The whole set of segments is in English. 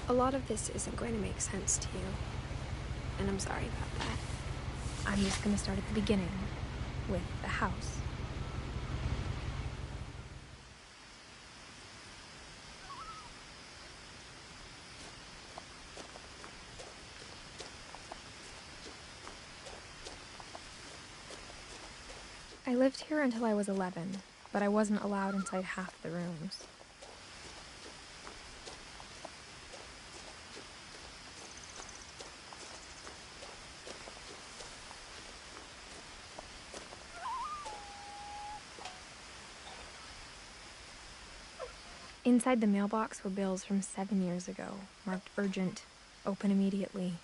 A lot of this isn't going to make sense to you, and I'm sorry about that. I'm just going to start at the beginning, with the house. I lived here until I was 11, but I wasn't allowed inside half the rooms. Inside the mailbox were bills from 7 years ago, marked urgent, open immediately.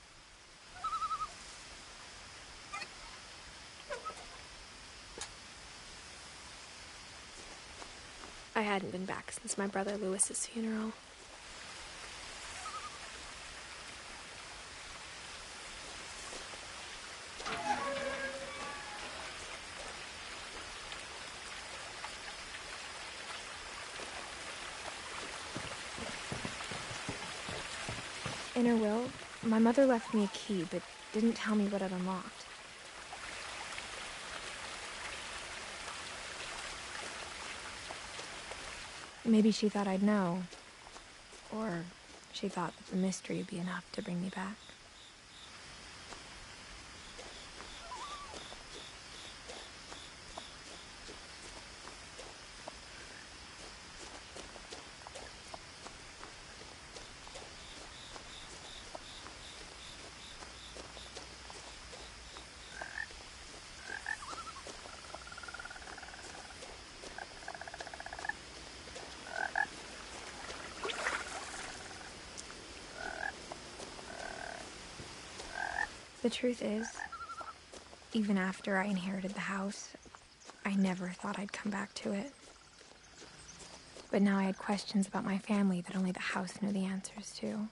I hadn't been back since my brother Lewis's funeral. In her will, my mother left me a key, but didn't tell me what it unlocked. Maybe she thought I'd know, or she thought that the mystery would be enough to bring me back. The truth is, even after I inherited the house, I never thought I'd come back to it. But now I had questions about my family that only the house knew the answers to.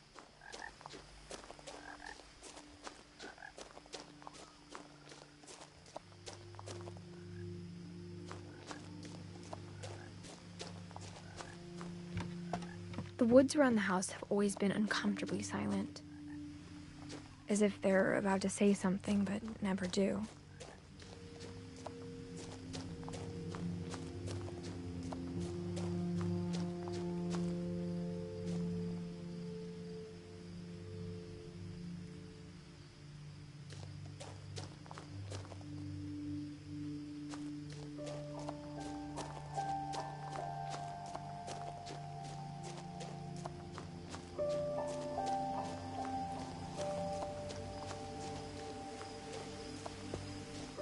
The woods around the house have always been uncomfortably silent. As if they're about to say something, but never do.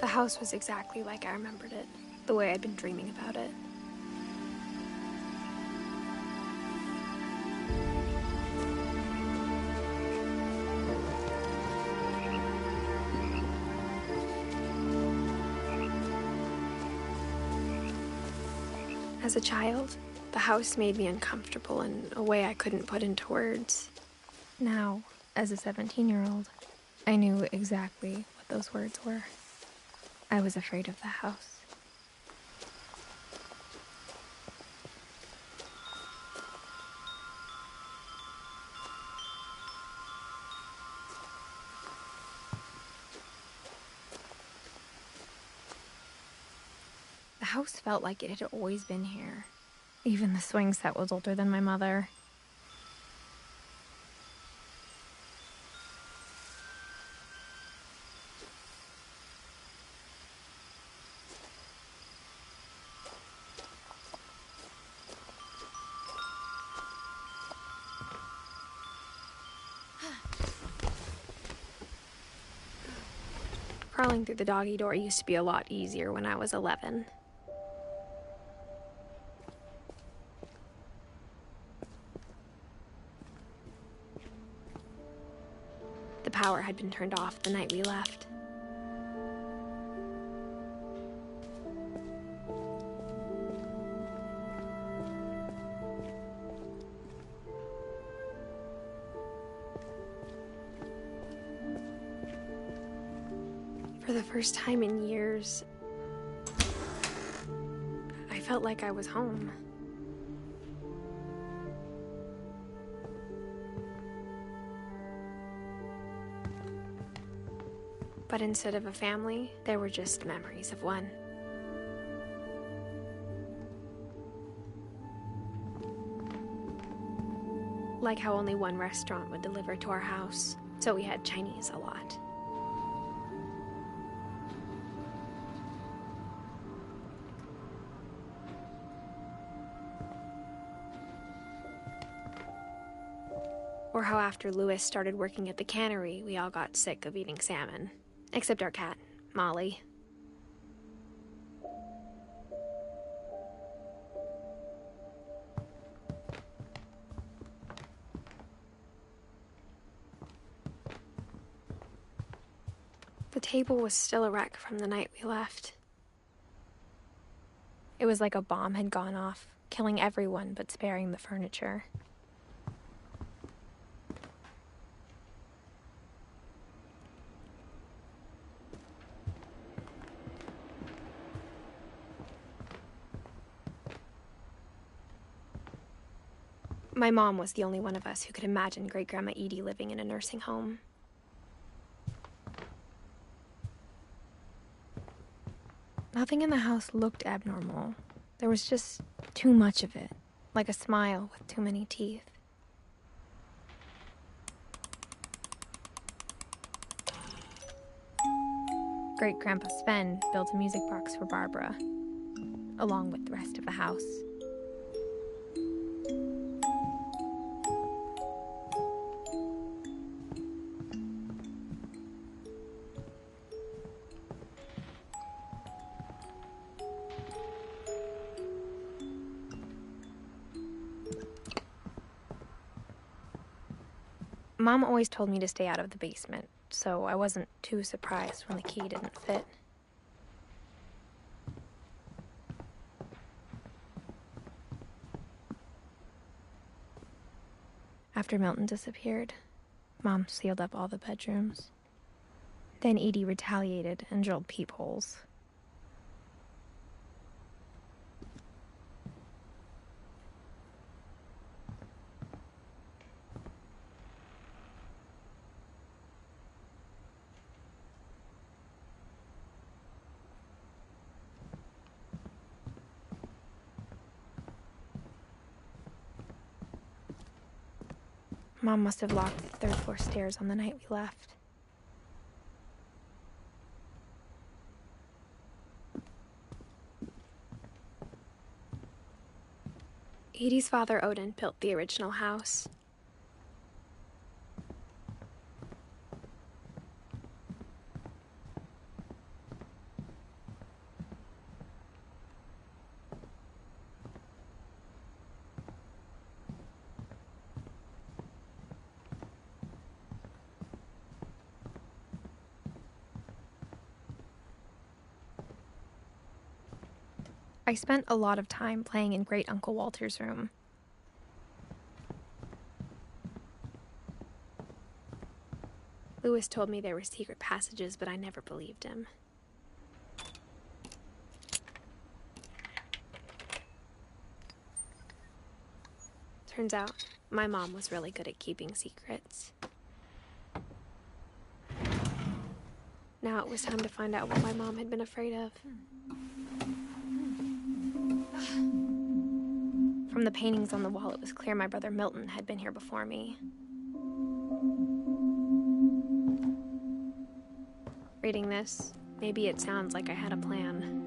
The house was exactly like I remembered it, the way I'd been dreaming about it. As a child, the house made me uncomfortable in a way I couldn't put into words. Now, as a 17-year-old, I knew exactly what those words were. I was afraid of the house. The house felt like it had always been here. Even the swing set was older than my mother. Crawling through the doggy door used to be a lot easier when I was 11. The power had been turned off the night we left. For the first time in years, I felt like I was home. But instead of a family, there were just memories of one. Like how only one restaurant would deliver to our house, so we had Chinese a lot. Or how after Louis started working at the cannery, we all got sick of eating salmon. Except our cat, Molly. The table was still a wreck from the night we left. It was like a bomb had gone off, killing everyone but sparing the furniture. My mom was the only one of us who could imagine Great-Grandma Edie living in a nursing home. Nothing in the house looked abnormal. There was just too much of it, like a smile with too many teeth. Great-Grandpa Sven built a music box for Barbara, along with the rest of the house. Mom always told me to stay out of the basement, so I wasn't too surprised when the key didn't fit. After Milton disappeared, Mom sealed up all the bedrooms. Then Edie retaliated and drilled peepholes. Mom must have locked the third-floor stairs on the night we left. Edie's father, Odin, built the original house. I spent a lot of time playing in Great Uncle Walter's room. Louis told me there were secret passages, but I never believed him. Turns out, my mom was really good at keeping secrets. Now it was time to find out what my mom had been afraid of. From the paintings on the wall, it was clear my brother Milton had been here before me. Reading this, maybe it sounds like I had a plan.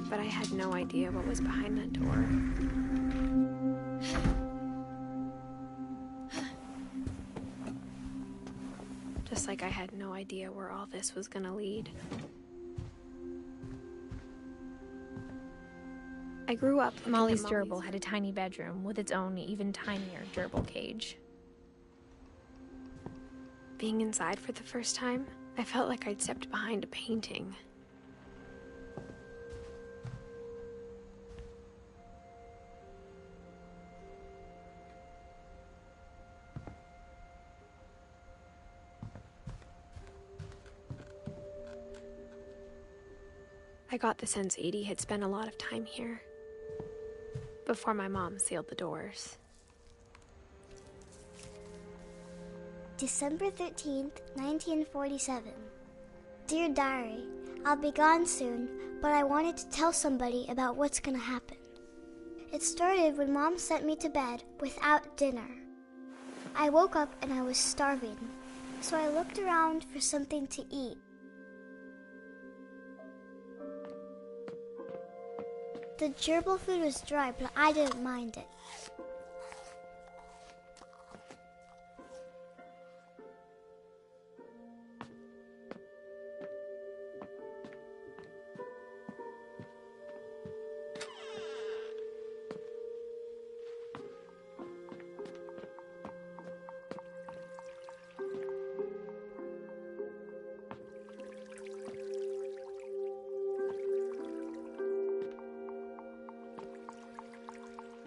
But I had no idea what was behind that door. Just like I had no idea where all this was gonna lead. I grew up. Molly's gerbil had a tiny bedroom with its own even tinier gerbil cage. Being inside for the first time, I felt like I'd stepped behind a painting. I got the sense Edie had spent a lot of time here before my mom sealed the doors. December 13th, 1947. Dear Diary, I'll be gone soon, but I wanted to tell somebody about what's gonna happen. It started when Mom sent me to bed without dinner. I woke up and I was starving, so I looked around for something to eat. The gerbil food was dry, but I didn't mind it.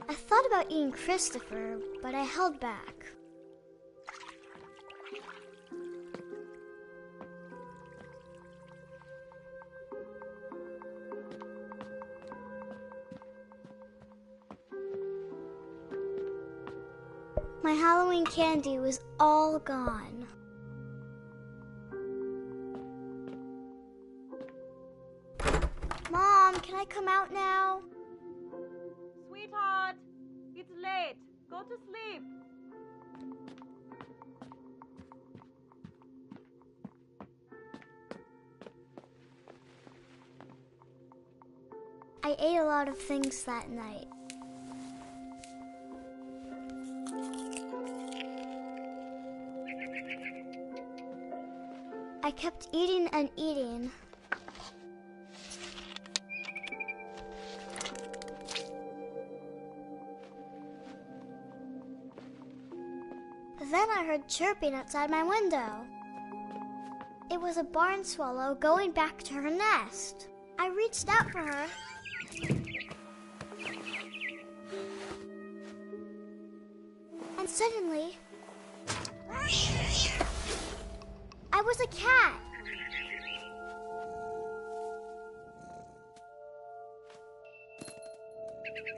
I thought about eating Christopher, but I held back. My Halloween candy was all gone. Mom, can I come out now? Sweetheart, it's late. Go to sleep. I ate a lot of things that night. I kept eating and eating. Then I heard chirping outside my window. It was a barn swallow going back to her nest. I reached out for her. And suddenly, I was a cat.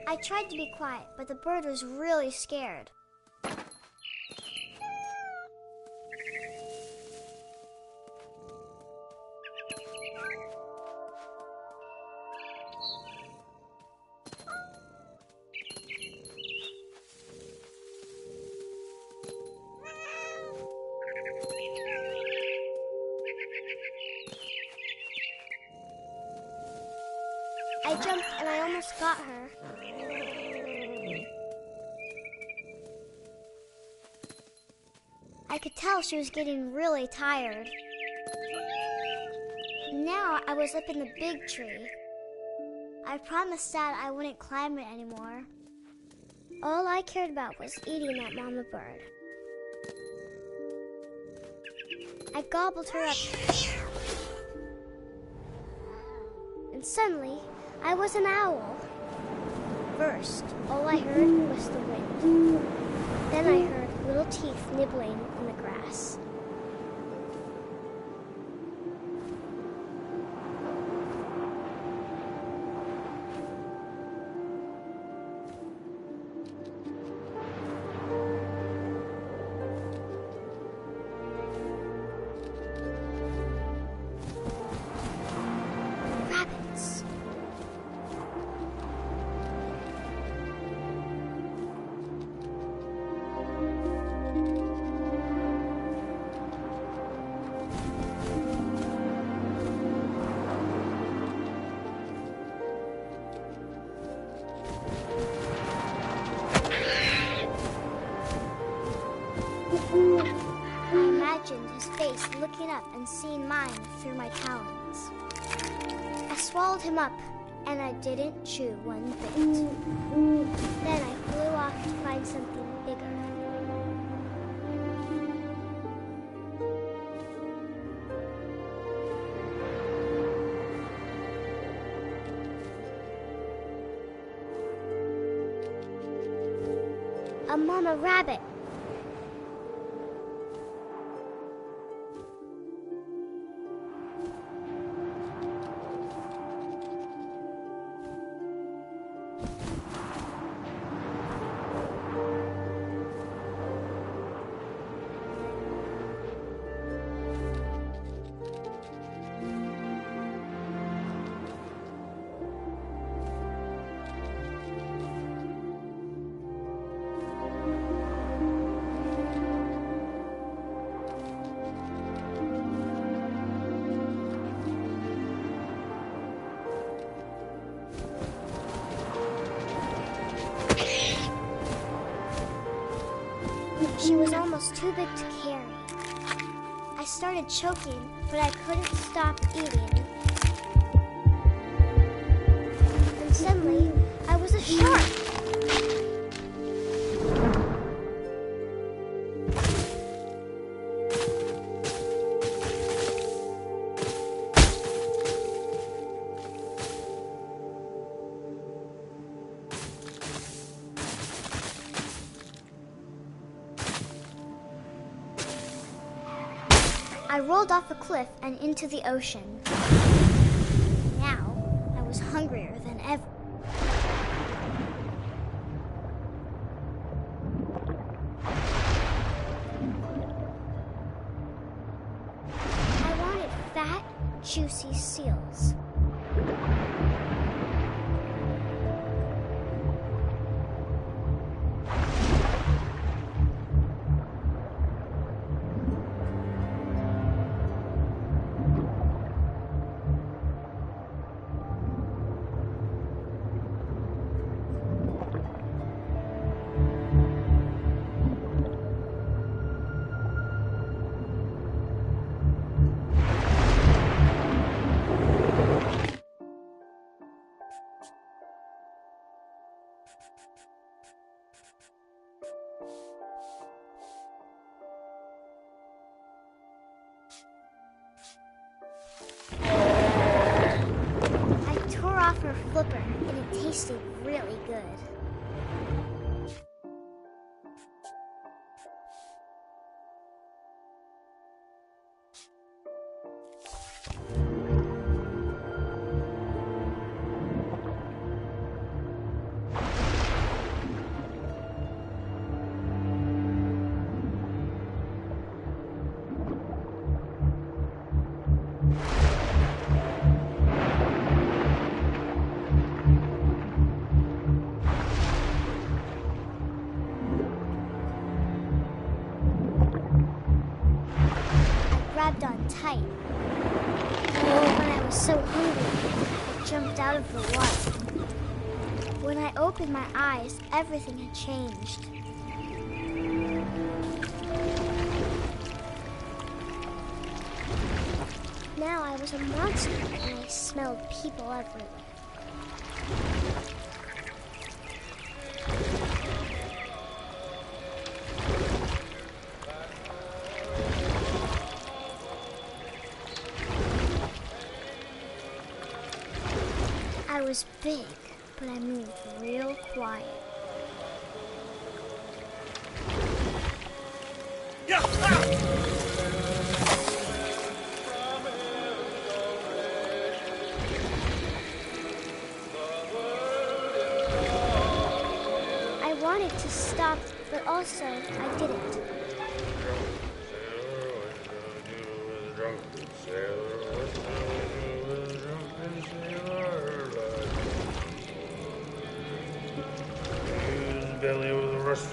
I tried to be quiet, but the bird was really scared. I jumped and I almost got her. I could tell she was getting really tired. Now I was up in the big tree. I promised Dad I wouldn't climb it anymore. All I cared about was eating that mama bird. I gobbled her up. And suddenly, I was an owl. First, all I heard was the wind. Then I heard little teeth nibbling in the grass. Rabbits. I imagined his face looking up and seeing mine through my talons. I swallowed him up, and I didn't chew one bit. Then I flew off to find something bigger. A mama rabbit. She was almost too big to carry. I started choking, but I couldn't stop eating. And suddenly, I was a shark. I rolled off a cliff and into the ocean. Now, I was hungrier than ever. I wanted fat, juicy seals. I tore off her flipper, and it tasted really good. Grabbed on tight. Oh, but I was so hungry, I jumped out of the water. When I opened my eyes, everything had changed. Now I was a monster, and I smelled people everywhere. I was big, but I moved real quiet. I wanted to stop, but also I didn't. Belly with a rust.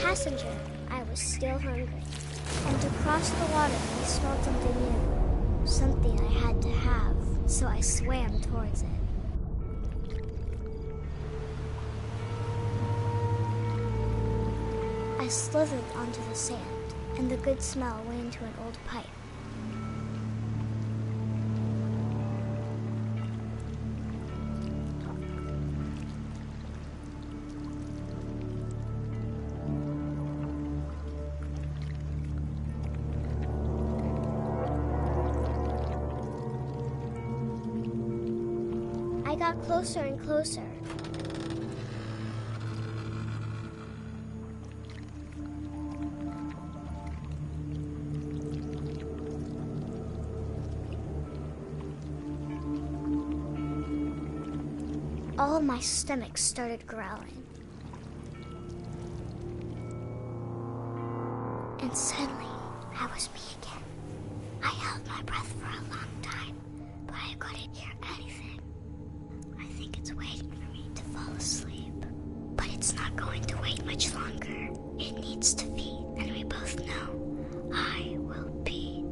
Passenger, I was still hungry. And to cross the water, I smelled something new. Something I had to have, so I swam towards it. I slithered onto the sand, and the good smell went into an old pipe. I got closer and closer. All of my stomach started growling. And suddenly, I was me again. I held my breath for a long time, but I couldn't hear anything. I think it's waiting for me to fall asleep. But it's not going to wait much longer. It needs to feed, and we both know I will be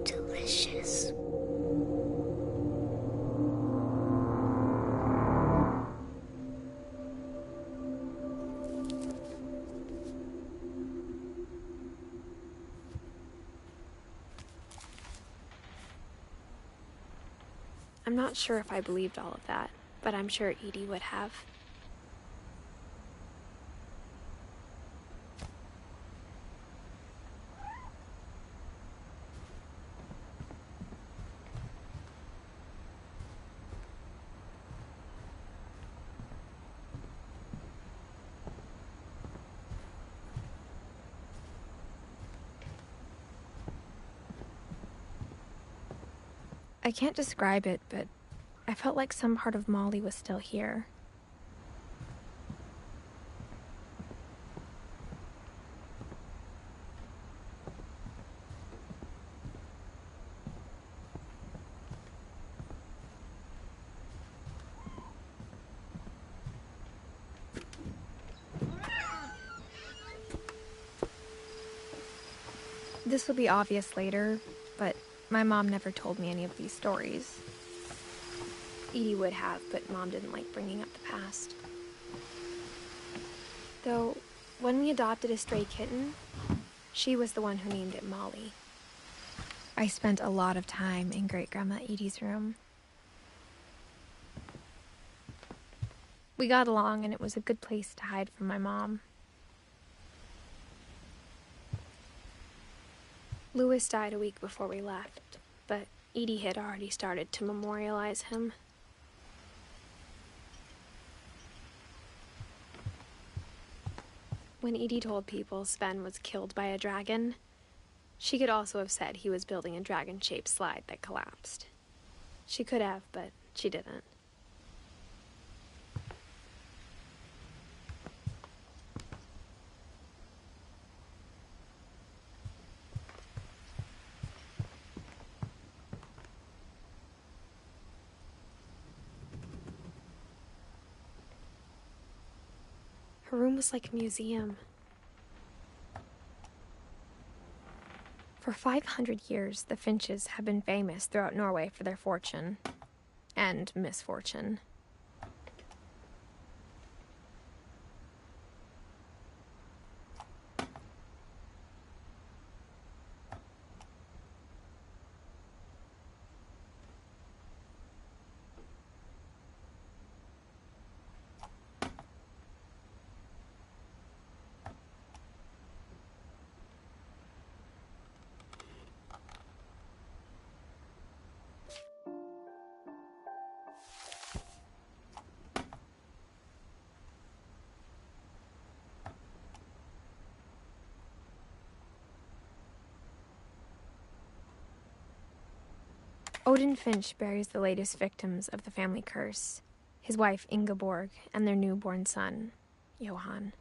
delicious. I'm not sure if I believed all of that, but I'm sure Edie would have. I can't describe it, but I felt like some part of Molly was still here. This will be obvious later, but my mom never told me any of these stories. Edie would have, but Mom didn't like bringing up the past. Though, when we adopted a stray kitten, she was the one who named it Molly. I spent a lot of time in Great-Grandma Edie's room. We got along, and it was a good place to hide from my mom. Louis died a week before we left, but Edie had already started to memorialize him. When Edie told people Sven was killed by a dragon, she could also have said he was building a dragon-shaped slide that collapsed. She could have, but she didn't. Her room was like a museum. For 500 years, the Finches have been famous throughout Norway for their fortune and misfortune. Odin Finch buries the latest victims of the family curse, his wife Ingeborg and their newborn son, Johan.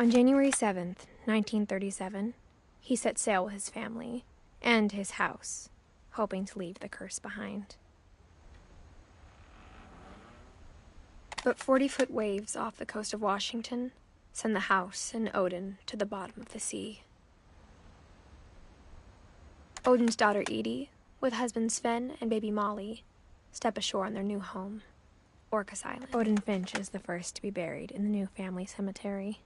On January 7th, 1937, he set sail with his family and his house, hoping to leave the curse behind. But 40-foot waves off the coast of Washington send the house and Odin to the bottom of the sea. Odin's daughter Edie, with husband Sven and baby Molly, step ashore on their new home, Orcas Island. Odin Finch is the first to be buried in the new family cemetery.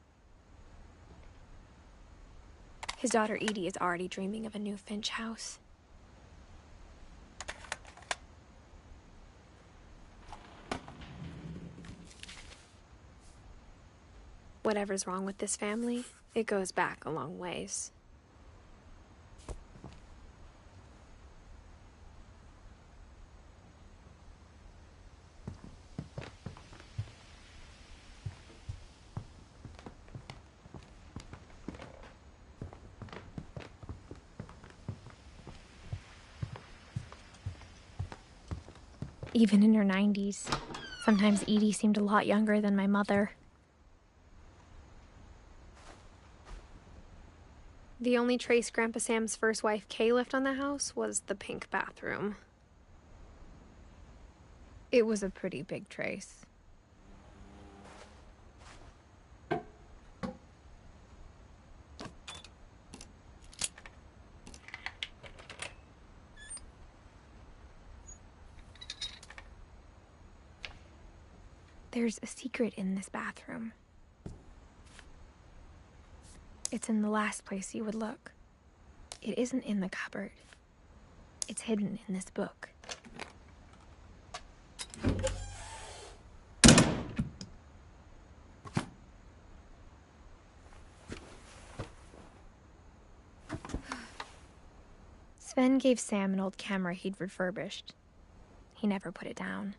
His daughter Edie is already dreaming of a new Finch house. Whatever's wrong with this family, it goes back a long ways. Even in her 90s, sometimes Edie seemed a lot younger than my mother. The only trace Grandpa Sam's first wife, Kay, left on the house was the pink bathroom. It was a pretty big trace. There's a secret in this bathroom. It's in the last place you would look. It isn't in the cupboard. It's hidden in this book. Sven gave Sam an old camera he'd refurbished. He never put it down.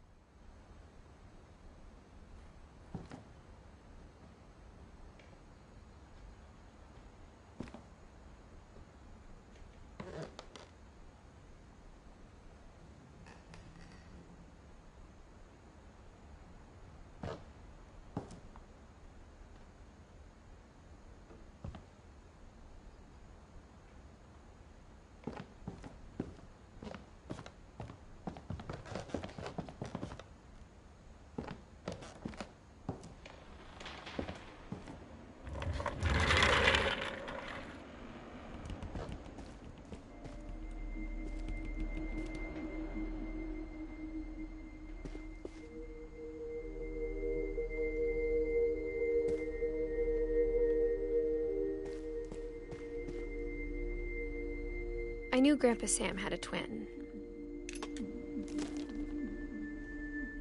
I knew Grandpa Sam had a twin,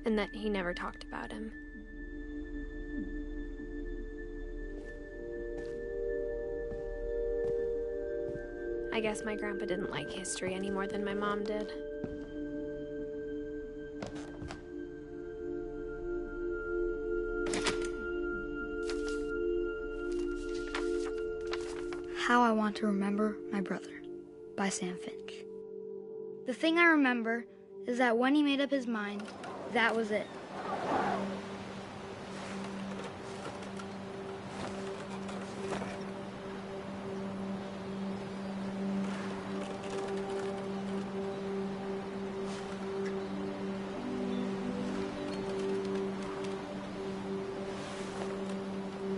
and that he never talked about him. I guess my grandpa didn't like history any more than my mom did. How I Want to Remember My Brother by Sam Finch. The thing I remember is that when he made up his mind, that was it.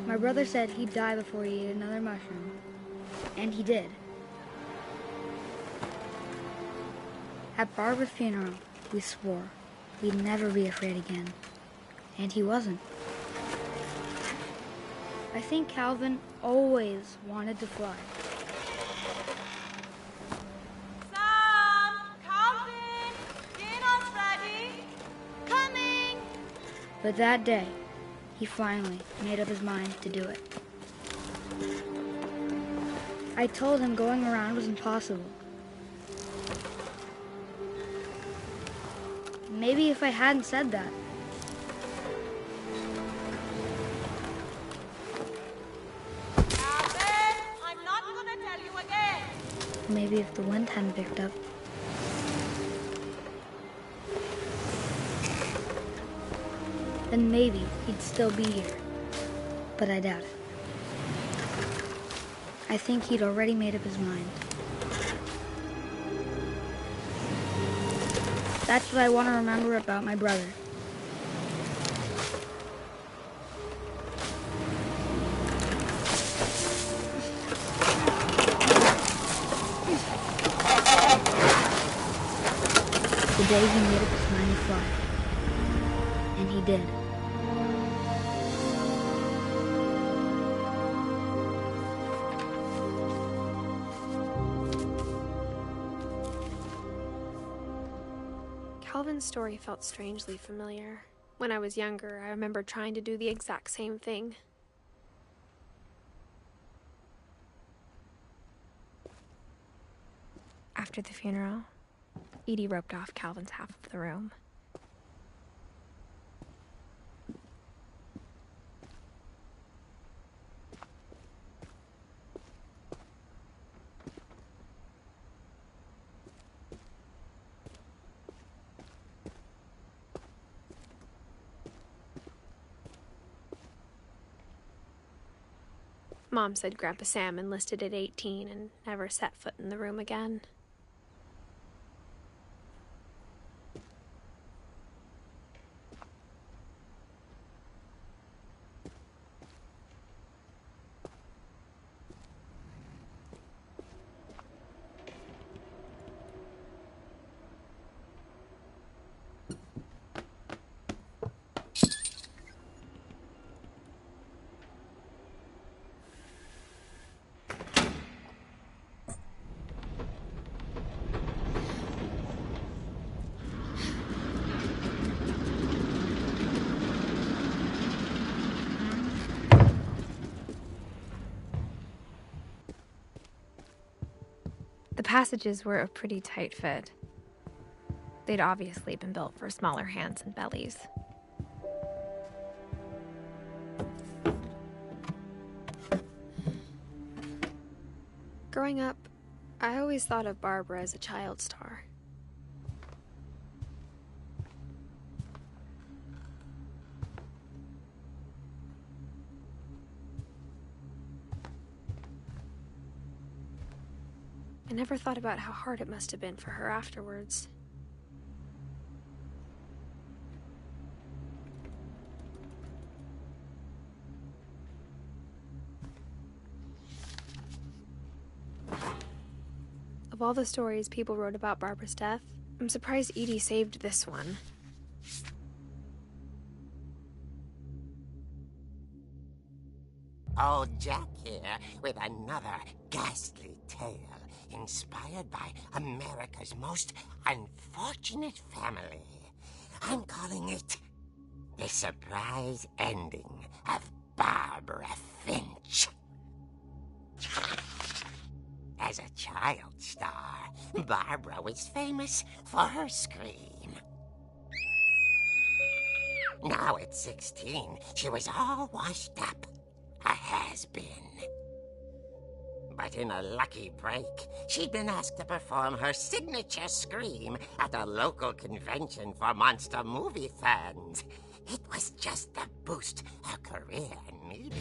My brother said he'd die before he ate another mushroom, and he did. At Barbara's funeral, we swore we'd never be afraid again, and he wasn't. I think Calvin always wanted to fly. Sam! Calvin! Dinner's ready! Coming! But that day, he finally made up his mind to do it. I told him going around was impossible. Maybe if I hadn't said that. Calvin! I'm not gonna tell you again! Maybe if the wind hadn't picked up. Then maybe he'd still be here. But I doubt it. I think he'd already made up his mind. That's what I want to remember about my brother. The day he made up his mind to fly. And he did. Calvin's story felt strangely familiar. When I was younger, I remember trying to do the exact same thing. After the funeral, Edie roped off Calvin's half of the room. Mom said Grandpa Sam enlisted at 18 and never set foot in the room again. The passages were a pretty tight fit. They'd obviously been built for smaller hands and bellies. Growing up, I always thought of Barbara as a child star. I never thought about how hard it must have been for her afterwards. Of all the stories people wrote about Barbara's death, I'm surprised Edie saved this one. Old Jack here with another ghastly tale inspired by America's most unfortunate family. I'm calling it The Surprise Ending of Barbara Finch. As a child star, Barbara was famous for her scream. Now at 16, she was all washed up. A has-been. But in a lucky break, she'd been asked to perform her signature scream at a local convention for monster movie fans. It was just the boost her career needed.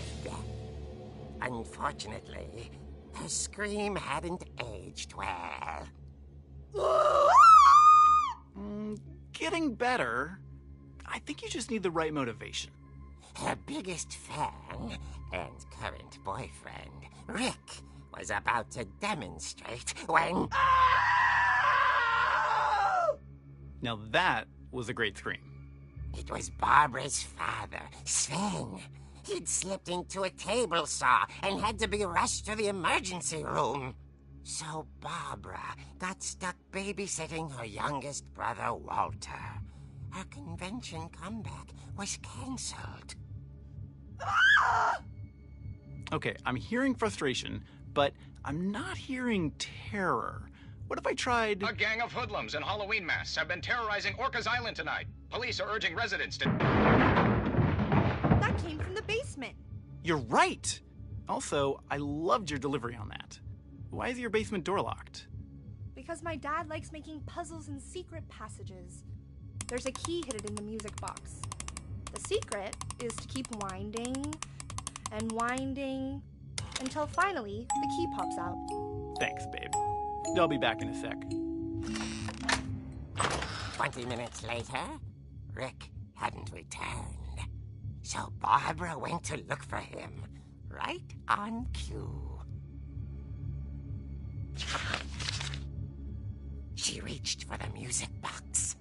Unfortunately, her scream hadn't aged well. Getting better. I think you just need the right motivation. Her biggest fan and current boyfriend, Rick, was about to demonstrate when... Now that was a great scream. It was Barbara's father, Sven. He'd slipped into a table saw and had to be rushed to the emergency room. So Barbara got stuck babysitting her youngest brother, Walter. Her convention comeback was canceled. Okay, I'm hearing frustration, but I'm not hearing terror. What if I tried... A gang of hoodlums in Halloween masks have been terrorizing Orcas Island tonight. Police are urging residents to... That came from the basement. You're right! Also, I loved your delivery on that. Why is your basement door locked? Because my dad likes making puzzles and secret passages. There's a key hidden in the music box. The secret is to keep winding and winding until finally the key pops out. Thanks, babe. I'll be back in a sec. 20 minutes later, Rick hadn't returned. So Barbara went to look for him, right on cue. She reached for the music box.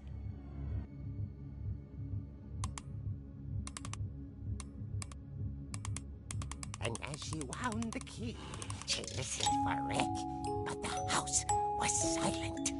And as she wound the key, she listened for Rick, but the house was silent.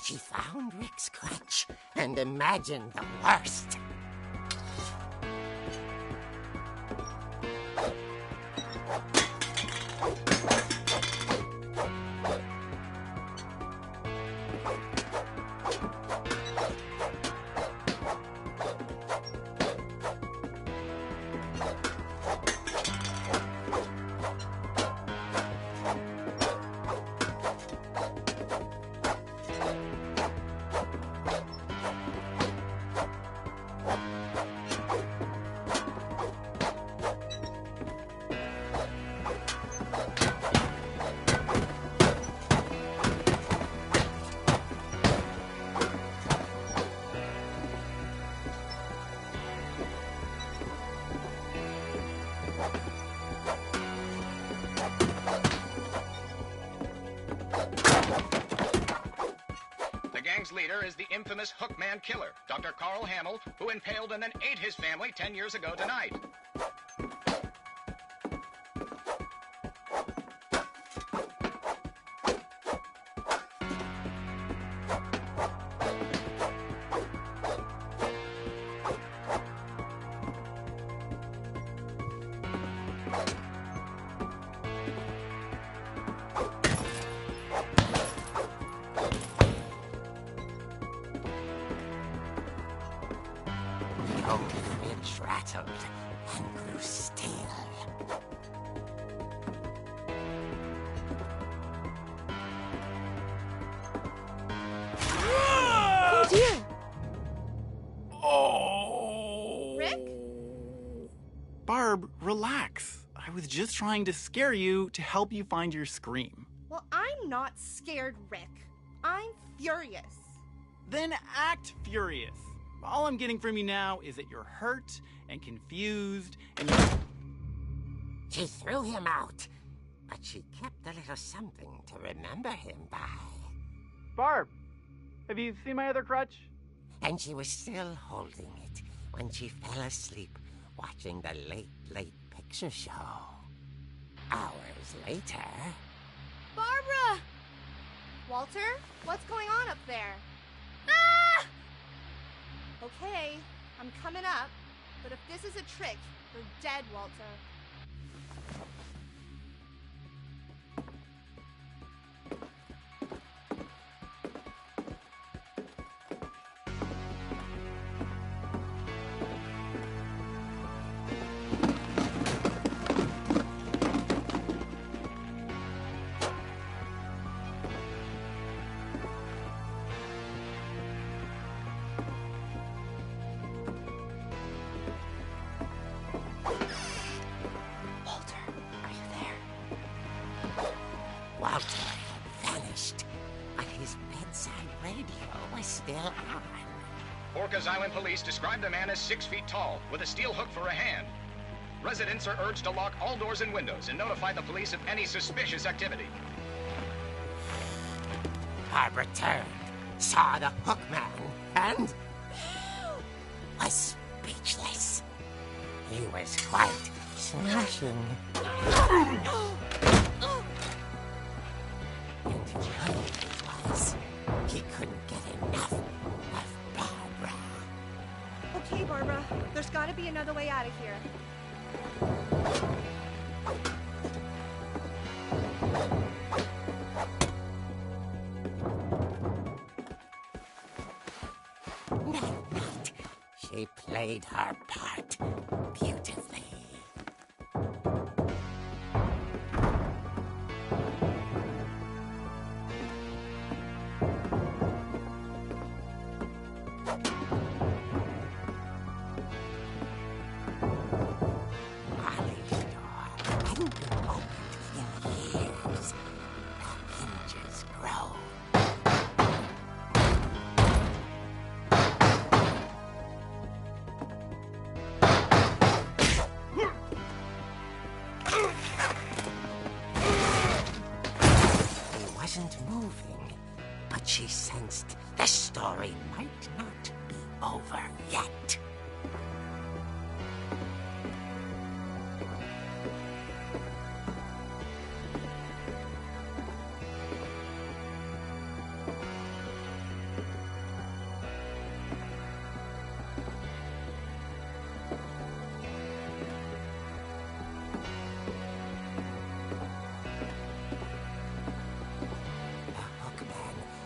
She found Rick's crutch and imagined the worst. Leader is the infamous Hookman killer, Dr. Carl Hamill, who impaled and then ate his family 10 years ago tonight. Finch rattled and grew still. Oh dear! Oh! Rick? Barb, relax. I was just trying to scare you to help you find your scream. Well, I'm not scared, Rick. I'm furious. Then act furious. All I'm getting from you now is that you're hurt and confused and you're... She threw him out, but she kept a little something to remember him by. Barb, have you seen my other crutch? And she was still holding it when she fell asleep watching the late picture show. Hours later... Barbara! Walter, what's going on up there? Ah! Okay, I'm coming up, but if this is a trick, you're dead, Walter. Walter had vanished, but his bedside radio was still on. Orcas Island police describe the man as 6 feet tall, with a steel hook for a hand. Residents are urged to lock all doors and windows and notify the police of any suspicious activity. Barbara turned, saw the hook man, and was speechless. He was quite smashing. And funny it was, he couldn't get enough of Barbara. Okay, Barbara, there's gotta be another way out of here. Night, she played her part beautifully. Molly's door hadn't been opened in years. The hinges grow. He wasn't moving, but she sensed the story might not be over yet.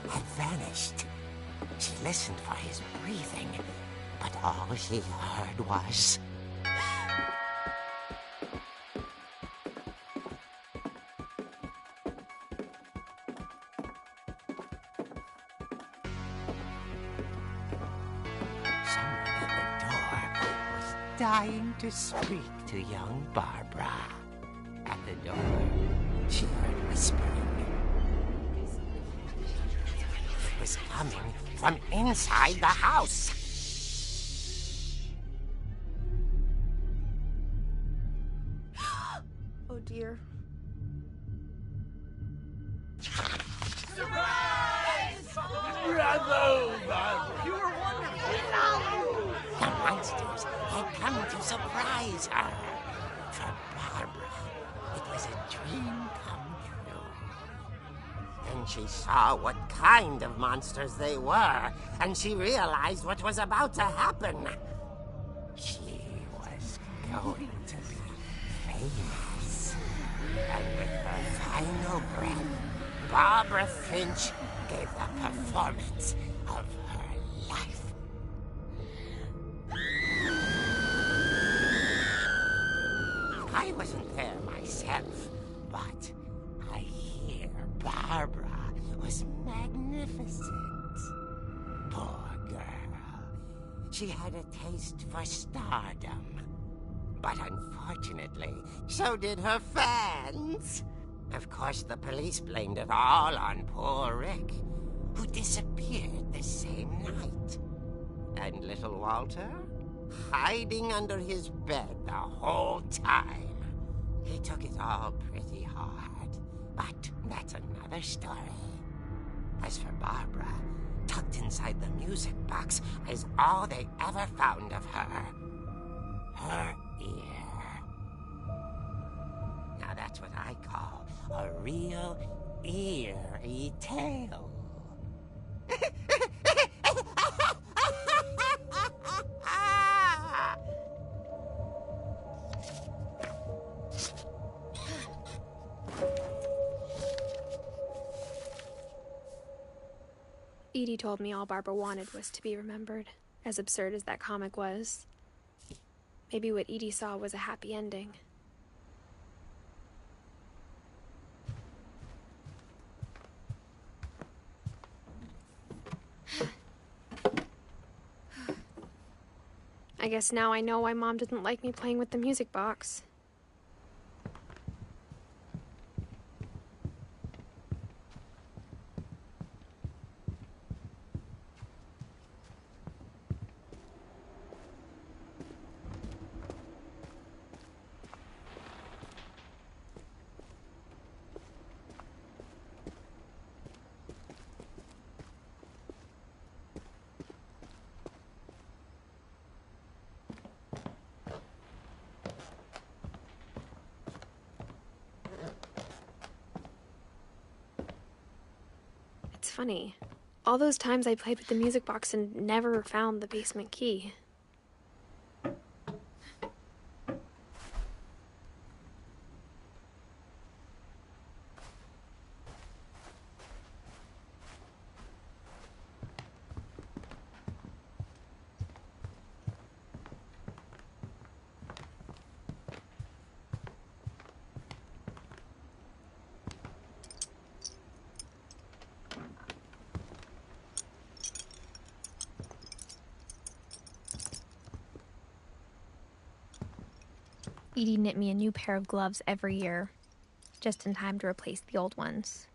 had vanished. She listened for his breathing, but all she heard was... Someone at the door was dying to speak to young Barbara. At the door, she heard whispering. It was coming from inside the house. Oh dear. The monsters had come to surprise her. For Barbara, it was a dream come true. Then she saw what kind of monsters they were, and she realized what was about to happen. She was going to be famous. And with her final breath, Barbara Finch gave the performance of her life. I wasn't there myself, but I hear Barbara was magnificent. Poor girl. She had a taste for stardom. But unfortunately, so did her fans. Of course, the police blamed it all on poor Rick, who disappeared the same night. And little Walter? Hiding under his bed the whole time. He took it all pretty hard, but that's another story. As for Barbara, tucked inside the music box is all they ever found of her. Her ear. Now that's what I call a real eerie tale. Edie told me all Barbara wanted was to be remembered, as absurd as that comic was. Maybe what Edie saw was a happy ending. I guess now I know why Mom didn't like me playing with the music box. It's funny. All those times I played with the music box and never found the basement key. Edie knit me a new pair of gloves every year, just in time to replace the old ones.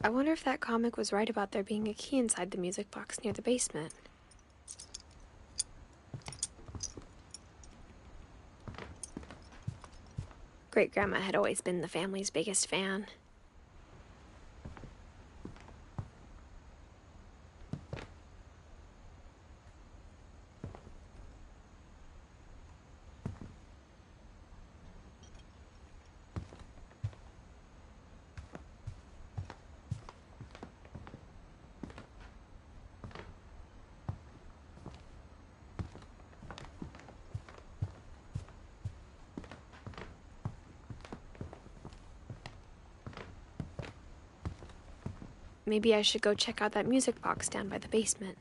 I wonder if that comic was right about there being a key inside the music box near the basement. Great-grandma had always been the family's biggest fan. maybe I should go check out that music box down by the basement.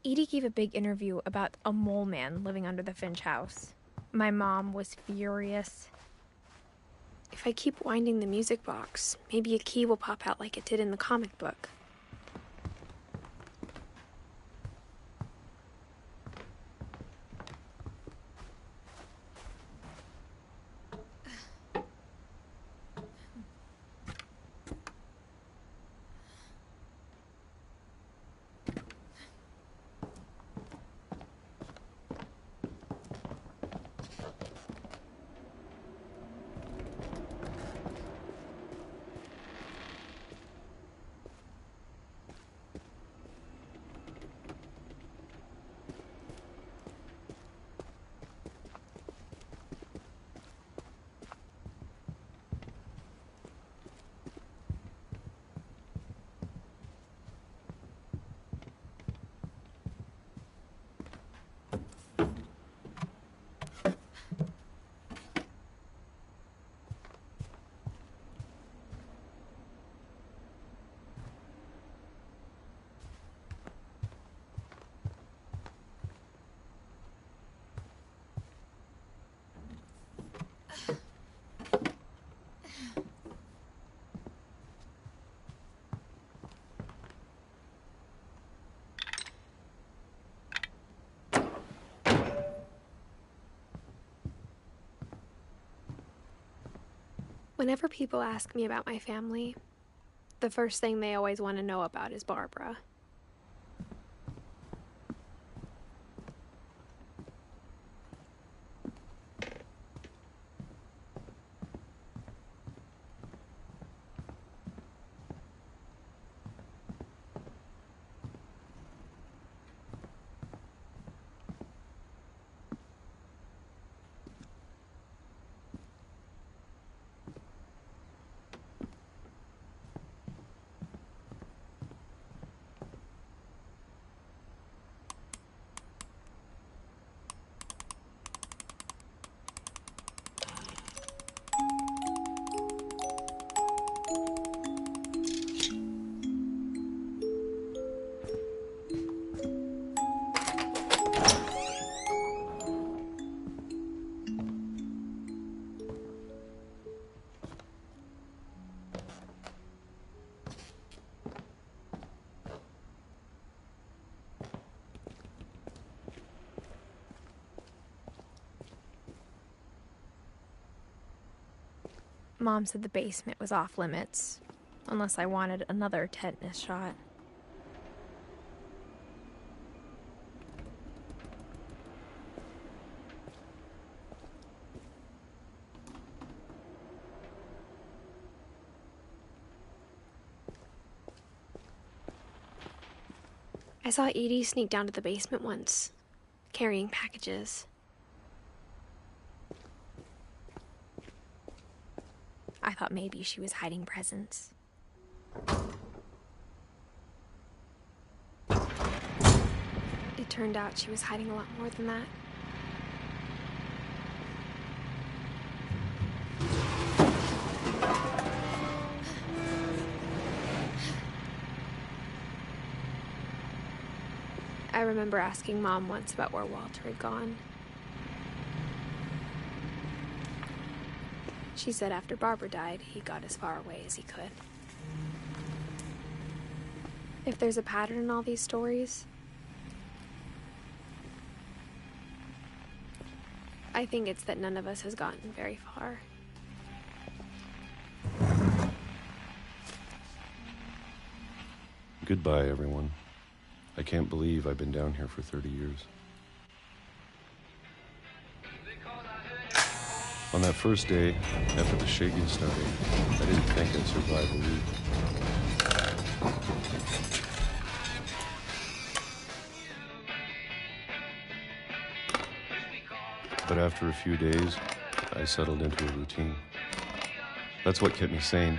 Edie gave a big interview about a mole man living under the Finch house. My mom was furious. If I keep winding the music box, maybe a key will pop out like it did in the comic book. Whenever people ask me about my family, the first thing they always want to know about is Barbara. Mom said the basement was off limits, unless I wanted another tetanus shot. I saw Edie sneak down to the basement once, carrying packages. I thought maybe she was hiding presents. It turned out she was hiding a lot more than that. I remember asking Mom once about where Walter had gone. She said after Barbara died, he got as far away as he could. If there's a pattern in all these stories, I think it's that none of us has gotten very far. Goodbye, everyone. I can't believe I've been down here for 30 years. On that first day, after the shaking started, I didn't think I'd survive a week. But after a few days, I settled into a routine. That's what kept me sane.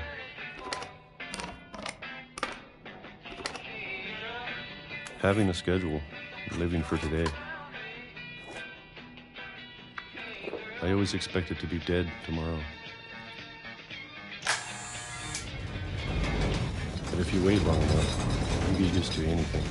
Having a schedule, living for today. I always expected to be dead tomorrow. But if you wait long enough, you get used to anything.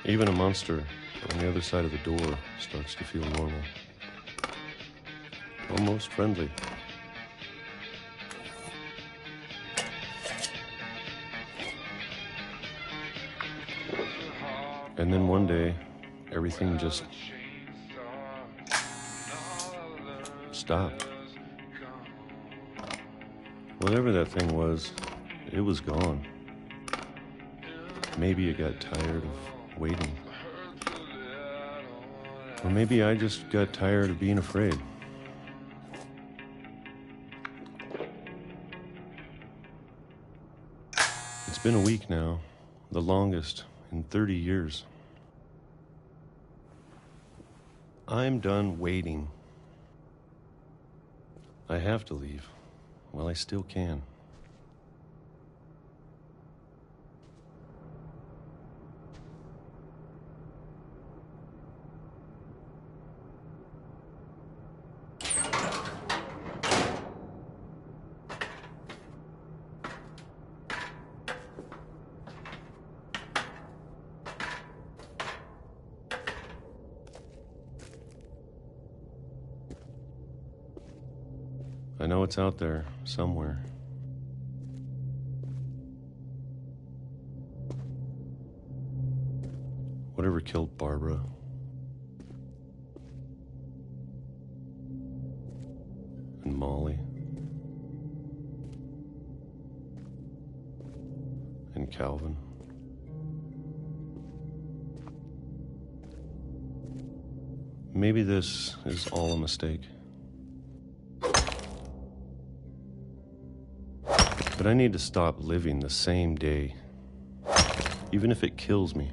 Even a monster on the other side of the door starts to feel normal. Almost friendly. And then one day, everything just stopped. Whatever that thing was, it was gone. Maybe it got tired of waiting. Or maybe I just got tired of being afraid. It's been a week now, the longest in 30 years. I'm done waiting. I have to leave while I still can. I know it's out there, somewhere. Whatever killed Barbara. And Molly. And Calvin. Maybe this is all a mistake. But I need to stop living the same day, even if it kills me.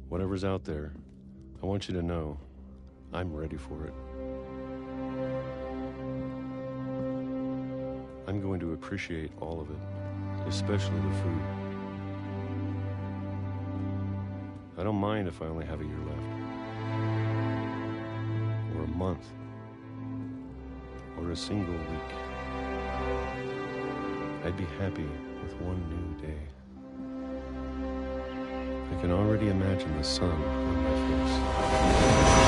Whatever's out there, I want you to know I'm ready for it. I'm going to appreciate all of it, especially the food. I don't mind if I only have a year left. Or a month, or a single week. I'd be happy with one new day. I can already imagine the sun on my face.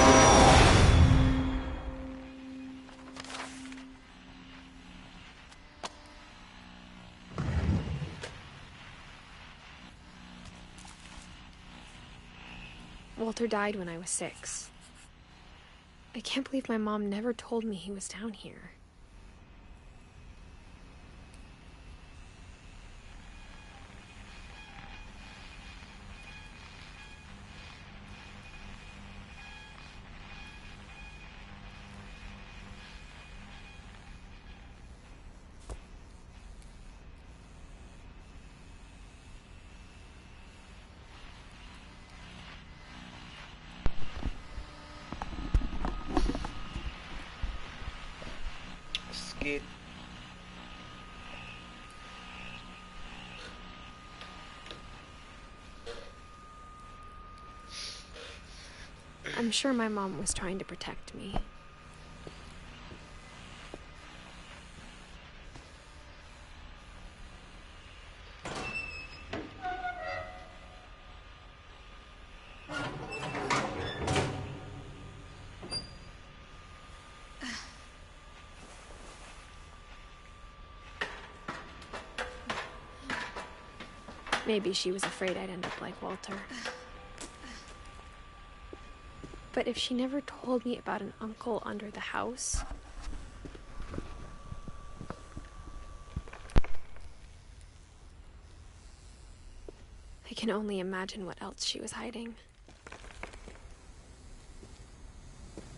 Walter died when I was 6. I can't believe my mom never told me he was down here. I'm sure my mom was trying to protect me. Maybe she was afraid I'd end up like Walter. But if she never told me about an uncle under the house, I can only imagine what else she was hiding.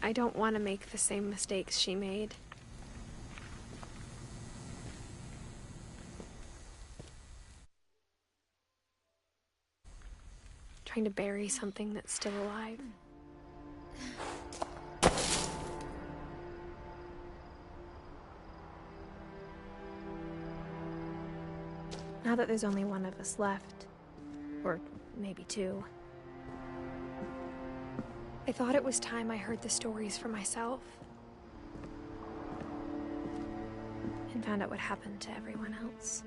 I don't want to make the same mistakes she made. trying to bury something that's still alive. Now that there's only one of us left, or maybe two, I thought it was time I heard the stories for myself and found out what happened to everyone else.